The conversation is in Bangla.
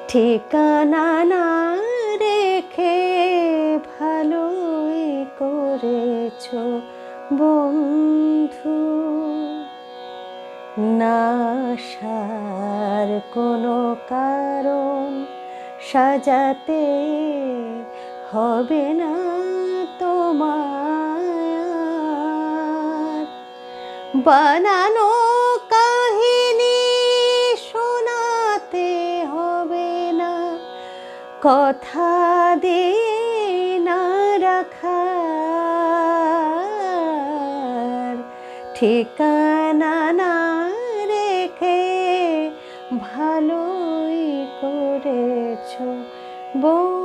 ঠিকানা না রেখে ভালোই করেছো বন্ধু, না আসার কোনো কারণ সাজাতে হবে না তোমার। বানানো কাহিনী শোনাতে হবে না, কথা দিয়ে না রাখার। ঠিকানা না রেখে ভালোই করেছো বন্ধু।